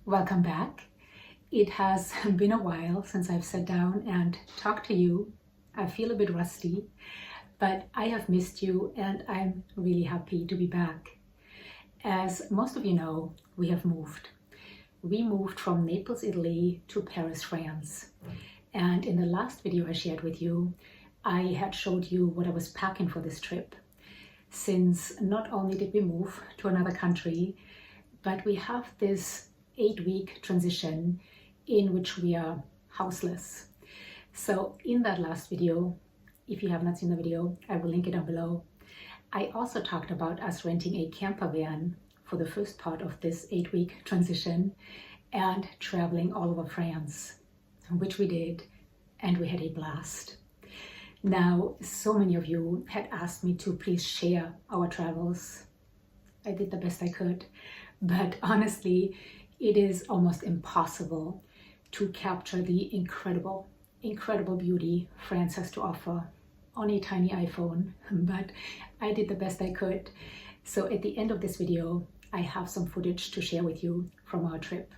Welcome back. It has been a while since I've sat down and talked to you. I feel a bit rusty, but I have missed you and I'm really happy to be back. As most of you know, we have moved. We moved from Naples, Italy to Paris, France. And in the last video I shared with you, I had showed you what I was packing for this trip. Since not only did we move to another country, but we have this 8-week transition in which we are houseless. So in that last video, if you have not seen the video, I will link it down below. I also talked about us renting a camper van for the first part of this 8-week transition and traveling all over France, which we did, and we had a blast. Now, so many of you had asked me to please share our travels. I did the best I could, but honestly, it is almost impossible to capture the incredible beauty France has to offer on a tiny iPhone, but I did the best I could. So at the end of this video, I have some footage to share with you from our trip.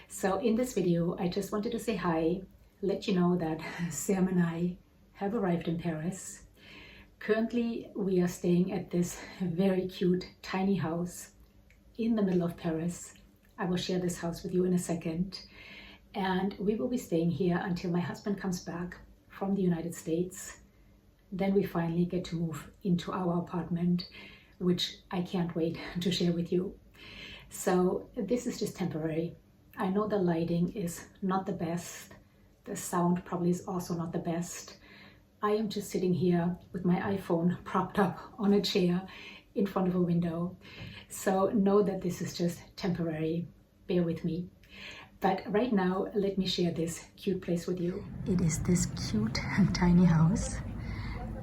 So in this video, I just wanted to say hi, let you know that Sam and I have arrived in Paris. Currently, we are staying at this very cute tiny house in the middle of Paris. I will share this house with you in a second. And we will be staying here until my husband comes back from the United States. Then we finally get to move into our apartment, which I can't wait to share with you. So this is just temporary. I know the lighting is not the best. The sound probably is also not the best. I am just sitting here with my iPhone propped up on a chair in front of a window. So know that this is just temporary. Bear with me. But right now, let me share this cute place with you. It is this cute tiny house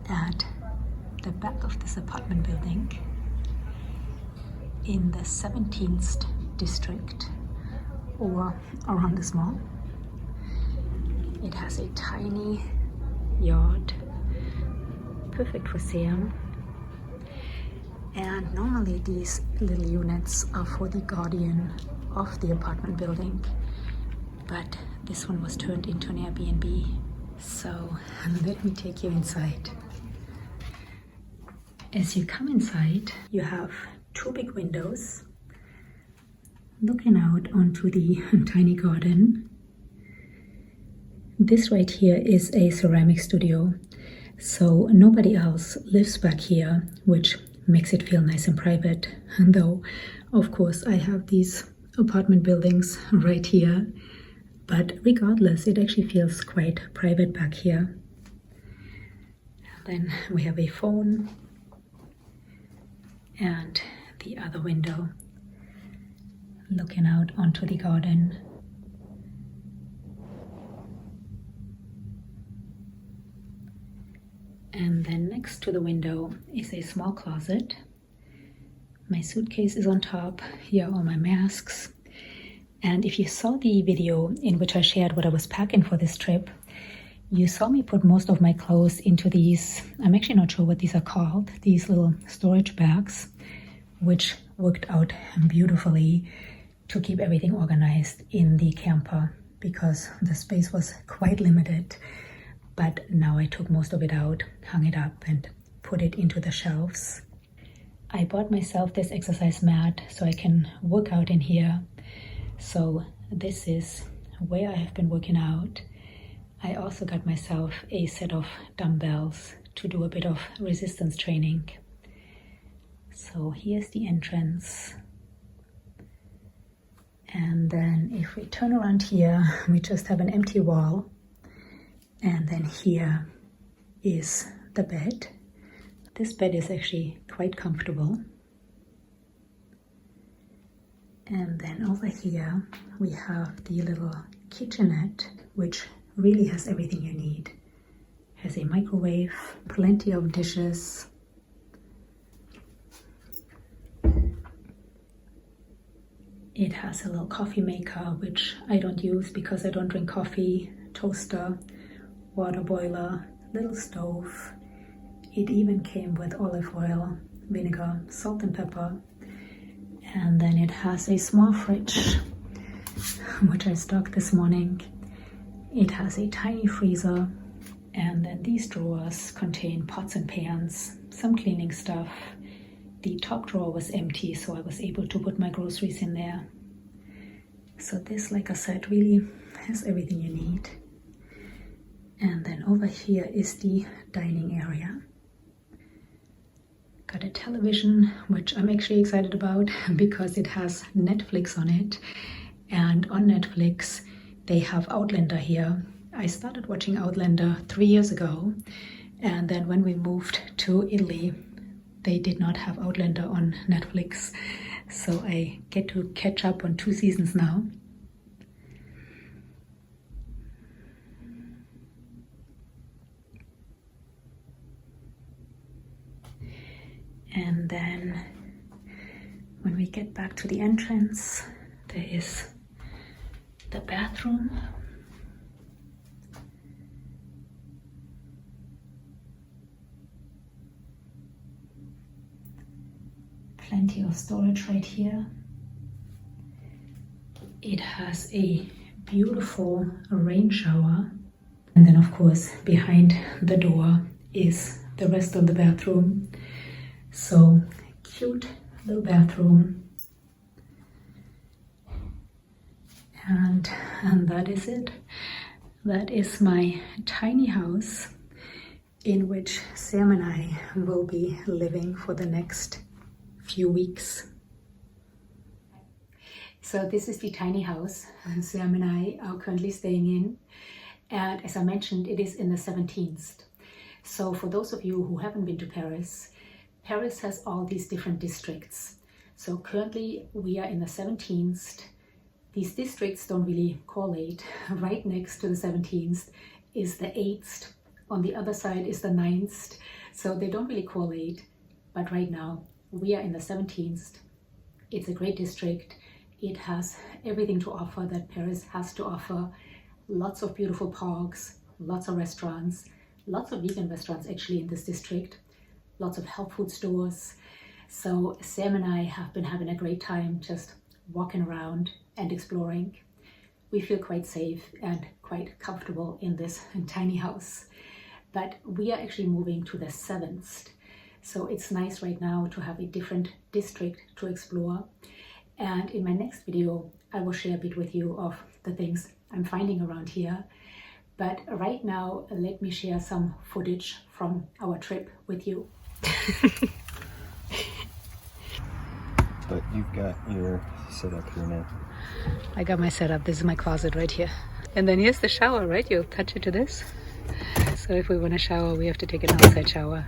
at the back of this apartment building in the 17th district or around this mall. It has a tiny yard, perfect for Sam. And normally these little units are for the guardian of the apartment building, but this one was turned into an Airbnb. So let me take you inside. As you come inside, you have 2 big windows looking out onto the tiny garden. This right here is a ceramic studio, so nobody else lives back here, which makes it feel nice and private. And though, of course, I have these apartment buildings right here, but regardless, it actually feels quite private back here. Then we have a phone and the other window looking out onto the garden. And then next to the window is a small closet. My suitcase is on top. Here are all my masks. And if you saw the video in which I shared what I was packing for this trip, you saw me put most of my clothes into these, I'm actually not sure what these are called, these little storage bags, which worked out beautifully to keep everything organized in the camper because the space was quite limited. But now I took most of it out, hung it up, and put it into the shelves. I bought myself this exercise mat so I can work out in here. So this is where I have been working out. I also got myself a set of dumbbells to do a bit of resistance training. So here's the entrance. And then if we turn around here, we just have an empty wall. And then here is the bed. This bed is actually quite comfortable. And then over here we have the little kitchenette, which really has everything you need. Has a microwave, plenty of dishes. It has a little coffee maker, which I don't use because I don't drink coffee, toaster, water boiler, little stove. It even came with olive oil, vinegar, salt and pepper. And then it has a small fridge which I stocked this morning. It has a tiny freezer, and then these drawers contain pots and pans, some cleaning stuff. The top drawer was empty, so I was able to put my groceries in there. So this, like I said, really has everything you need. And then over here is the dining area. Got a television, which I'm actually excited about because it has Netflix on it. And on Netflix, they have Outlander here. I started watching Outlander 3 years ago. And then when we moved to Italy, they did not have Outlander on Netflix. So I get to catch up on 2 seasons now. And then when we get back to the entrance, there is the bathroom. Plenty of storage right here. It has a beautiful rain shower. And then of course behind the door is the rest of the bathroom. So cute little bathroom. And that is it. That is my tiny house in which Sam and I will be living for the next few weeks. So this is the tiny house Sam and I are currently staying in. And as I mentioned, it is in the 17th. So for those of you who haven't been to Paris, Paris has all these different districts. So currently we are in the 17th. These districts don't really correlate. Right next to the 17th is the 8th. On the other side is the 9th. So they don't really correlate. But right now we are in the 17th. It's a great district. It has everything to offer that Paris has to offer. Lots of beautiful parks, lots of restaurants, lots of vegan restaurants actually in this district. Lots of health food stores. So Sam and I have been having a great time just walking around and exploring. We feel quite safe and quite comfortable in this tiny house. But we are actually moving to the 7th. So it's nice right now to have a different district to explore. And in my next video, I will share a bit with you of the things I'm finding around here. But right now, let me share some footage from our trip with you. But you've got your setup here now. I got my setup. This is my closet right here. And then here's the shower, right? You'll touch it to this. So if we want to shower, we have to take an outside shower.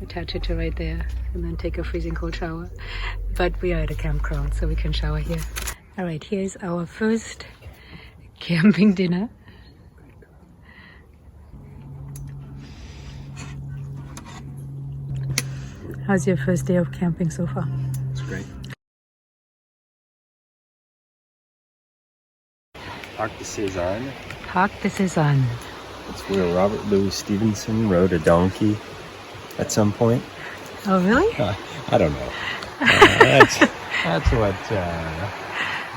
Attach it to right there and then take a freezing cold shower. But we are at a campground, so we can shower here. All right, here's our first camping dinner. How's your first day of camping so far? It's great. Parc de Cézanne. Parc de Cézanne. It's where Robert Louis Stevenson rode a donkey at some point. Oh, really? I don't know. That's what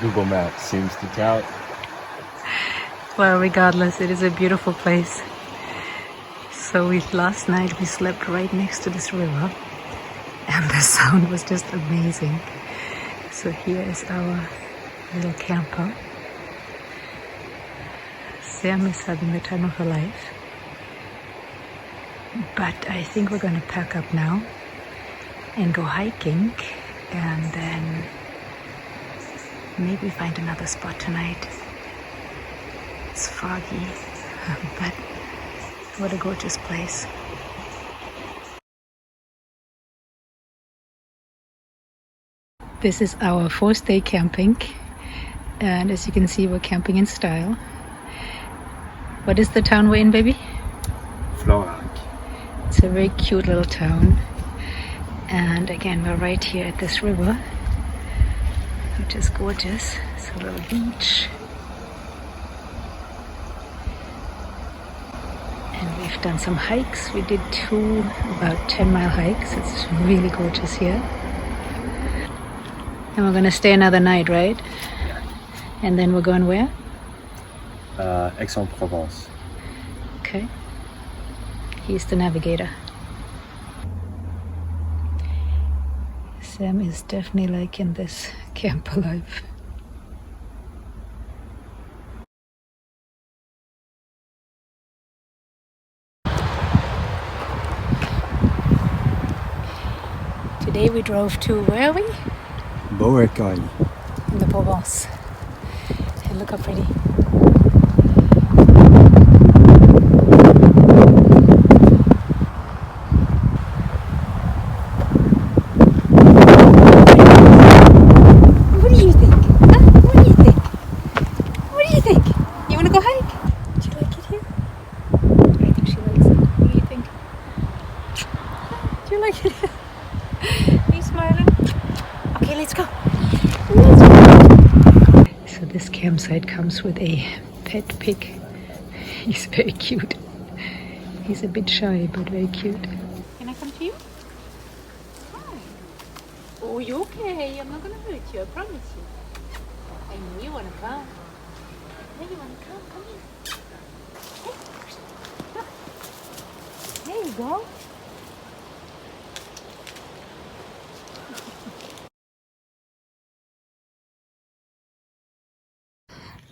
Google Maps seems to tout. Well, regardless, it is a beautiful place. So last night we slept right next to this river. And the sound was just amazing. So here is our little camper. Sam is having the time of her life. But I think we're going to pack up now and go hiking and then maybe find another spot tonight. It's foggy, but what a gorgeous place. This is our 4th day camping, and as you can see, we're camping in style. What is the town we're in, baby? Florac. It's a very cute little town, and again, we're right here at this river, which is gorgeous. It's a little beach, and we've done some hikes. We did 2 about 10-mile hikes. It's really gorgeous here. And we're gonna stay another night, right? And then we're going where? Aix-en-Provence. Okay. He's the navigator. Sam is definitely liking this camper life. Today we drove to, where are we? Beauregard. In the Provence. And look how pretty. What do you think? Huh? What do you think? What do you think? You want to go hike? Do you like it here? I think she likes it. What do you think? Do you like it here? Are you smiling? Okay, let's go. So this campsite comes with a pet pig. He's very cute. He's a bit shy, but very cute. Can I come to you? Hi. Oh, you okay? I'm not gonna hurt you, I promise you. I know you wanna come. I know you wanna come. Come here. Hey. There you go.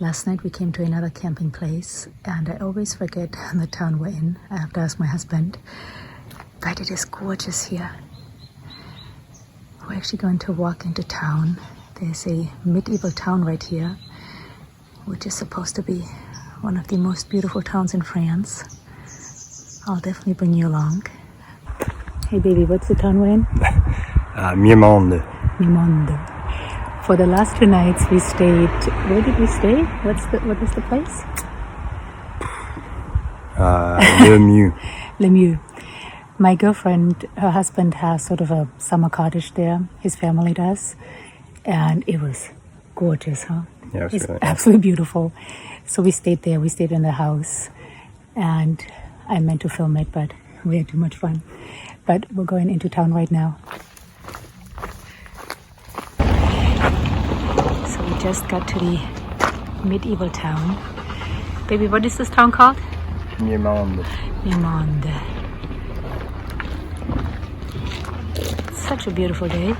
Last night we came to another camping place and I always forget the town we're in. I have to ask my husband. But it is gorgeous here. We're actually going to walk into town. There's a medieval town right here, which is supposed to be one of the most beautiful towns in France. I'll definitely bring you along. Hey baby, what's the town we're in? Miermonde. Miermonde. For the last 2 nights we stayed, where did we stay? What was the place? Lemieux. Lemieux. My girlfriend, her husband has sort of a summer cottage there. His family does. And it was gorgeous, huh? Yeah, it's really absolutely beautiful. So we stayed there. We stayed in the house. And I meant to film it, but we had too much fun. But we're going into town right now. So we just got to the medieval town. Baby, what is this town called? Miermonde. Miermonde. It's such a beautiful day.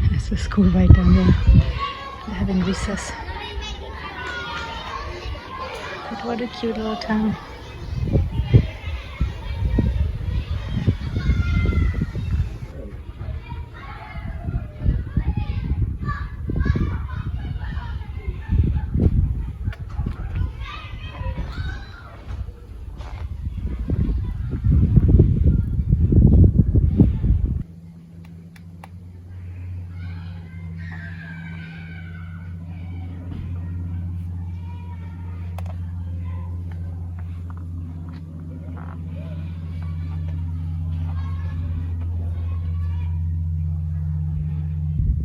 There's a school right down there. They're having recess. But what a cute little town.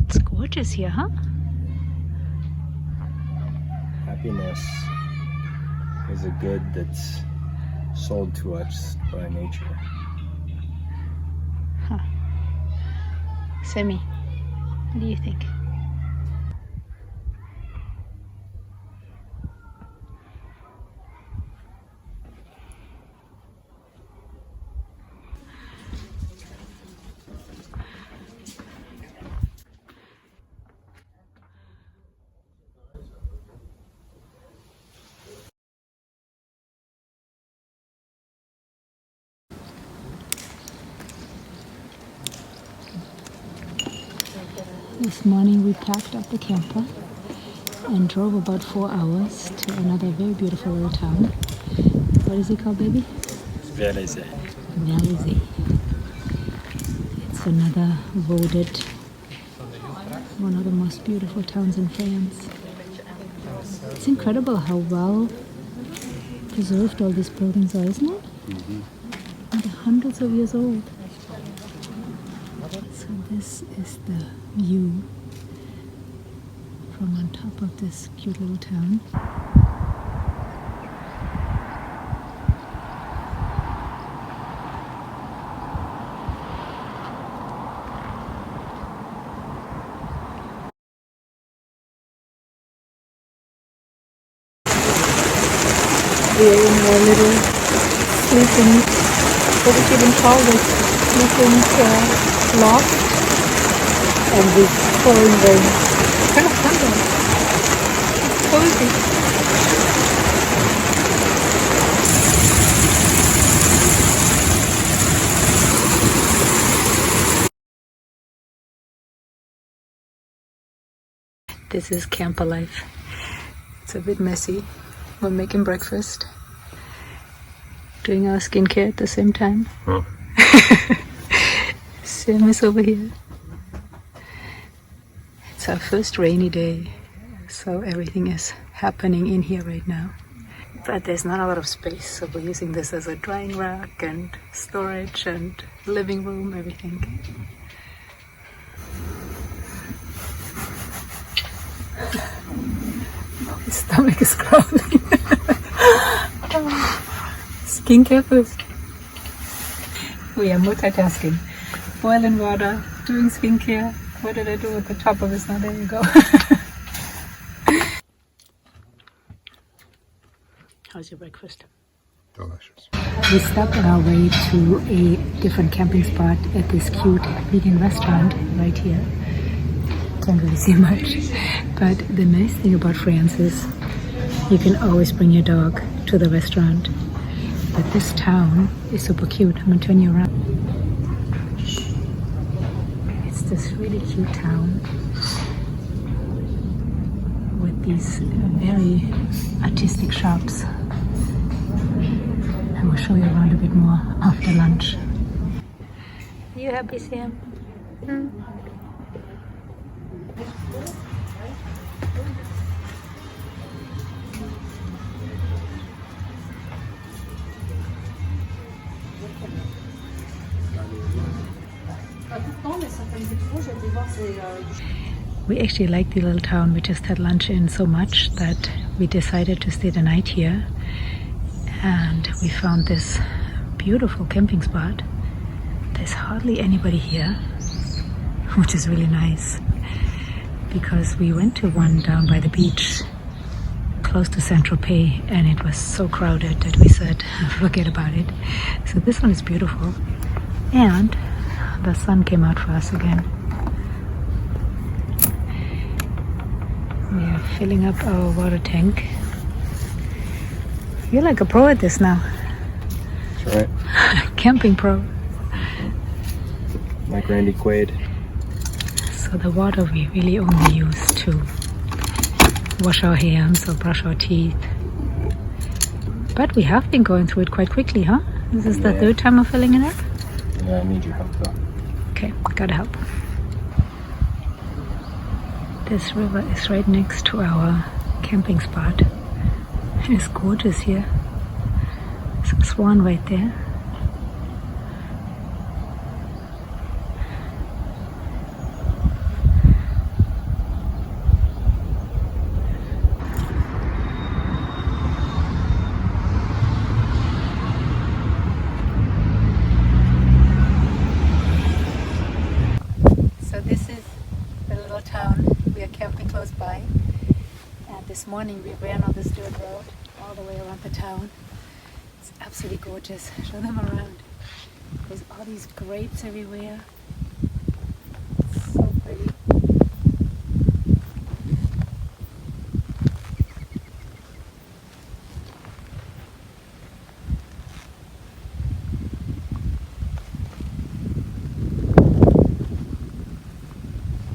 It's gorgeous here, huh? Happiness is a good that's sold to us by nature. Huh. Sammy, what do you think? This morning we packed up the camper and drove about 4 hours to another very beautiful little town. What is it called, baby? Vélizy. Vélizy. It's another voted one of the most beautiful towns in France. It's incredible how well preserved all these buildings are, isn't it? Mm-hmm. And they're hundreds of years old. So this is the view from on top of this cute little town. We are in our little sleeping, what would you even call this, sleeping loft, and this pouring rain. Kind of fun though. It's cozy. This is camper life. It's a bit messy. We're making breakfast, doing our skincare at the same time. Huh. Sam is over here. It's our first rainy day, so everything is happening in here right now. But there's not a lot of space, so we're using this as a drying rack and storage and living room, everything. My stomach is growling. Skincare first. We are multitasking. Boiling water, doing skincare. What did I do with the top of this? Now there you go. How's your breakfast? Delicious. We stopped on our way to a different camping spot at this cute vegan restaurant right here. Can't really see much, but the nice thing about France is you can always bring your dog to the restaurant. But this town is super cute. I'm gonna turn you around. It's this really cute town with these very artistic shops. I will show you around a bit more after lunch. Are you happy, Sam? We actually like the little town. We just had lunch in so much that we decided to stay the night here, and we found this beautiful camping spot. There's hardly anybody here, which is really nice, because we went to one down by the beach close to Saint-Tropez, and it was so crowded that we said forget about it. So this one is beautiful, and the sun came out for us again. We are filling up our water tank. You're like a pro at this now. That's right. Camping pro. Like Randy Quaid. So the water we really only use to wash our hands or brush our teeth. But we have been going through it quite quickly, huh? This is the third time I'm filling it up? Yeah, I need your help though. Okay, gotta help. This river is right next to our camping spot. It's gorgeous here. There's a swan right there. So this is the little town. We are camping close by. And this morning we ran on this dirt road all the way around the town. It's absolutely gorgeous. Show them around. There's all these grapes everywhere. It's so pretty.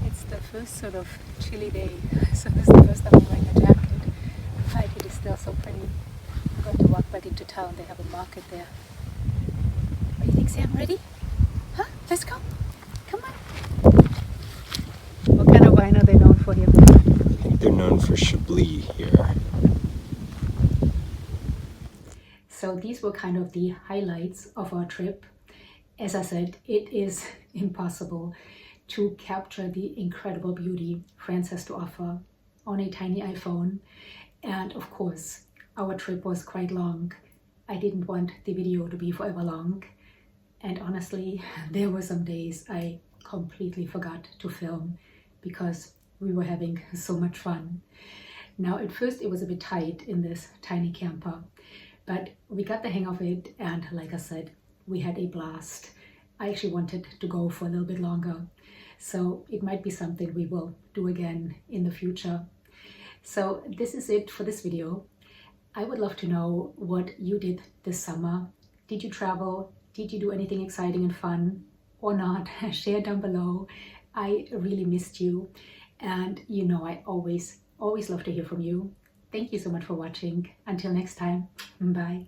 It's the first sort of chilly day, so this is the first time I'm wearing a jacket. But it is still so pretty. I'm going to walk back into town. They have a market there. What do you think, Sam? Ready? Huh? Let's go. Come on. What kind of wine are they known for here? I think they're known for Chablis here. So these were kind of the highlights of our trip. As I said, it is impossible to capture the incredible beauty France has to offer on a tiny iPhone. And of course, our trip was quite long. I didn't want the video to be forever long. And honestly, there were some days I completely forgot to film because we were having so much fun. Now, at first it was a bit tight in this tiny camper, but we got the hang of it, and like I said, we had a blast. I actually wanted to go for a little bit longer, so it might be something we will do again in the future. So this is it for this video. I would love to know what you did this summer. Did you travel? Did you do anything exciting and fun or not? Share down below. I really missed you, and you know I always love to hear from you. Thank you so much for watching. Until next time, bye.